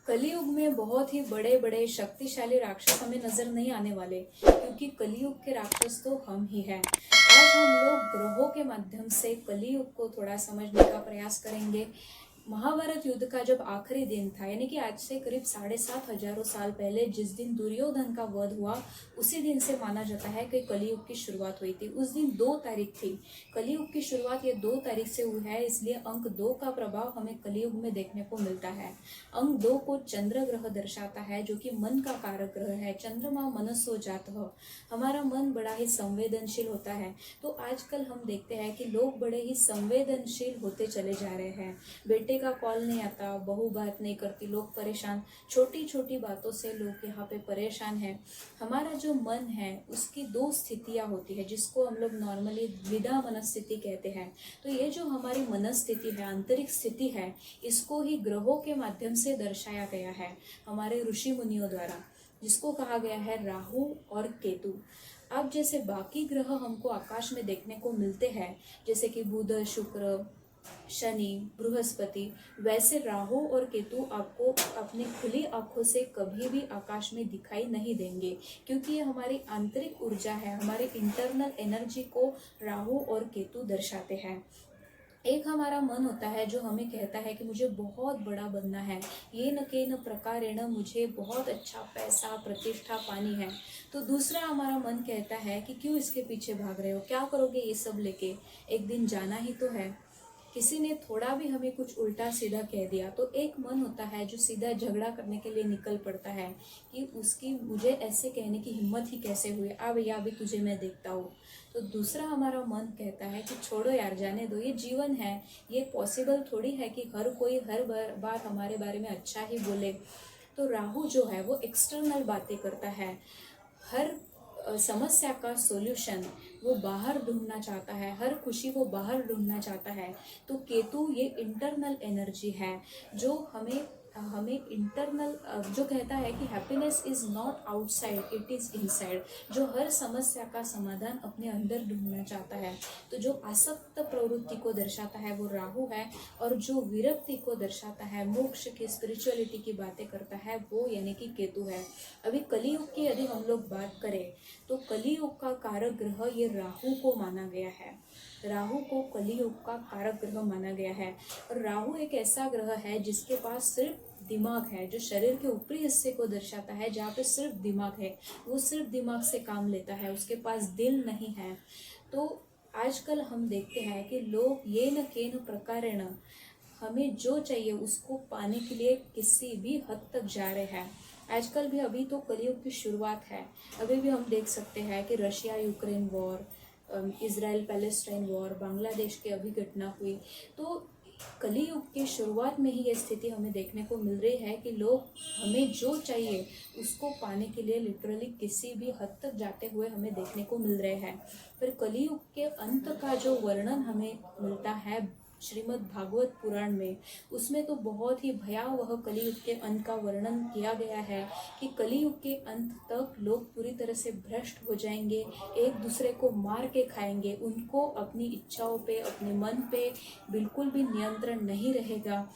कलियुग में बहुत ही बड़े बड़े शक्तिशाली राक्षस हमें नजर नहीं आने वाले, क्योंकि कलियुग के राक्षस तो हम ही हैं। आज हम लोग ग्रहों के माध्यम से कलियुग को थोड़ा समझने का प्रयास करेंगे। महाभारत युद्ध का जब आखिरी दिन था, यानी कि आज से करीब 7,500 साल पहले जिस दिन दुर्योधन का वध हुआ, उसी दिन से माना जाता है कि कलियुग की शुरुआत हुई थी। उस दिन 2 तारीख थी। कलियुग की शुरुआत ये 2 तारीख से हुई है, इसलिए अंक 2 का प्रभाव हमें कलियुग में देखने को मिलता है। अंक 2 को चंद्र ग्रह दर्शाता है, जो कि मन का कारक ग्रह है। चंद्रमा मनसो जातः, हमारा मन बड़ा ही संवेदनशील होता है। तो आजकल हम देखते हैं कि लोग बड़े ही संवेदनशील होते चले जा रहे हैं। बेटे का कॉल नहीं आता, बहू बात नहीं करती, लोग परेशान। छोटी छोटी बातों से लोग यहाँ पे परेशान हैं। हमारा जो मन है उसकी 2 स्थितियाँ होती है, जिसको हम लोग नॉर्मली द्विधा मनस्थिति कहते हैं। तो ये जो हमारी मनस्थिति है, आंतरिक स्थिति है, इसको ही ग्रहों के माध्यम से दर्शाया गया है हमारे ऋषि मुनियों द्वारा, जिसको कहा गया है राहु और केतु। अब जैसे बाकी ग्रह हमको आकाश में देखने को मिलते हैं, जैसे कि बुध, शुक्र, शनि, बृहस्पति, वैसे राहु और केतु आपको अपनी खुली आंखों से कभी भी आकाश में दिखाई नहीं देंगे, क्योंकि ये हमारी आंतरिक ऊर्जा है, हमारे इंटरनल एनर्जी को राहु और केतु दर्शाते हैं। एक हमारा मन होता है जो हमें कहता है कि मुझे बहुत बड़ा बनना है, ये न के न प्रकारेण मुझे बहुत अच्छा पैसा प्रतिष्ठा पानी है। तो दूसरा हमारा मन कहता है कि क्यों इसके पीछे भाग रहे हो, क्या करोगे ये सब लेके, एक दिन जाना ही तो है। किसी ने थोड़ा भी हमें कुछ उल्टा सीधा कह दिया तो एक मन होता है जो सीधा झगड़ा करने के लिए निकल पड़ता है कि उसकी मुझे ऐसे कहने की हिम्मत ही कैसे हुई, आ भैया अभी तुझे मैं देखता हूँ। तो दूसरा हमारा मन कहता है कि छोड़ो यार, जाने दो, ये जीवन है, ये पॉसिबल थोड़ी है कि हर कोई हर बार हमारे बारे में अच्छा ही बोले। तो राहु जो है वो एक्सटर्नल बातें करता है, हर समस्या का सॉल्यूशन वो बाहर ढूंढना चाहता है, हर खुशी वो बाहर ढूंढना चाहता है। तो केतु ये इंटरनल एनर्जी है जो हमें हमें इंटरनल जो कहता है कि happiness is not outside, it is inside, जो हर समस्या का समाधान अपने अंदर ढूंढना चाहता है। तो जो आसक्त प्रवृत्ति को दर्शाता है वो राहु है, और जो विरक्ति को दर्शाता है, मोक्ष की, स्पिरिचुअलिटी की बातें करता है, वो यानी कि केतु है। अभी कलियुग की यदि हम लोग बात करें तो कलियुग का कारक ग्रह ये राहु को माना गया है। राहु को कलियुग का कारक ग्रह माना गया है। और राहु एक ऐसा ग्रह है जिसके पास सिर्फ दिमाग है, जो शरीर के ऊपरी हिस्से को दर्शाता है, जहाँ पे सिर्फ दिमाग है, वो सिर्फ दिमाग से काम लेता है, उसके पास दिल नहीं है। तो आजकल हम देखते हैं कि लोग ये न के न प्रकारेण हमें जो चाहिए उसको पाने के लिए किसी भी हद तक जा रहे हैं। आजकल भी, अभी तो कलियुग की शुरुआत है, अभी भी हम देख सकते हैं कि Russia Ukraine war, Israel Palestine war, Bangladesh की अभी घटना हुई। तो कलियुग के शुरुआत में ही ये स्थिति हमें देखने को मिल रही है कि लोग हमें जो चाहिए उसको पाने के लिए लिटरली किसी भी हद तक जाते हुए हमें देखने को मिल रहे हैं। पर कलियुग के अंत का जो वर्णन हमें मिलता है श्रीमद् भागवत पुराण में, उसमें तो बहुत ही भयावह कलियुग के अंत का वर्णन किया गया है कि कलियुग के अंत तक लोग पूरी तरह से भ्रष्ट हो जाएंगे, एक दूसरे को मार के खाएंगे, उनको अपनी इच्छाओं पे, अपने मन पे बिल्कुल भी नियंत्रण नहीं रहेगा।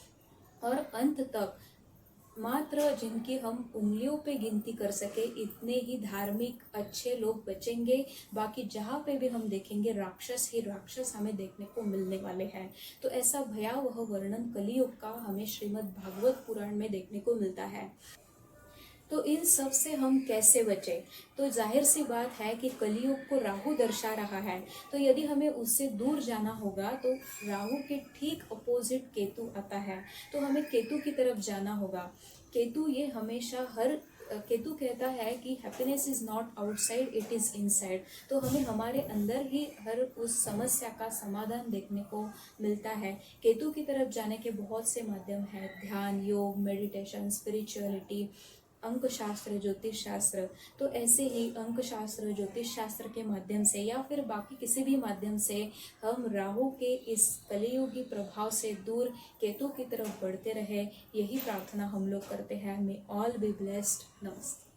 और अंत तक मात्र जिनकी हम उंगलियों पे गिनती कर सके इतने ही धार्मिक अच्छे लोग बचेंगे, बाकी जहाँ पे भी हम देखेंगे राक्षस ही राक्षस हमें देखने को मिलने वाले हैं। तो ऐसा भयावह वर्णन कलियुग का हमें श्रीमद् भागवत पुराण में देखने को मिलता है। तो इन सब से हम कैसे बचें? तो जाहिर सी बात है कि कलियुग को राहु दर्शा रहा है, तो यदि हमें उससे दूर जाना होगा तो राहु के ठीक अपोजिट केतु आता है, तो हमें केतु की तरफ जाना होगा। केतु ये हमेशा केतु कहता है कि happiness is not outside, it is inside. तो हमें हमारे अंदर ही हर उस समस्या का समाधान देखने को मिलता है। केतु की तरफ जाने के बहुत से माध्यम हैं, ध्यान, योग, मेडिटेशन, स्पिरिचुअलिटी, अंक शास्त्र, ज्योतिष शास्त्र। तो ऐसे ही अंक शास्त्र, ज्योतिष शास्त्र के माध्यम से या फिर बाकी किसी भी माध्यम से हम राहु के इस कलियुगी प्रभाव से दूर केतु की तरफ बढ़ते रहे, यही प्रार्थना हम लोग करते हैं। मे ऑल बी ब्लेस्ड। नमस्ते।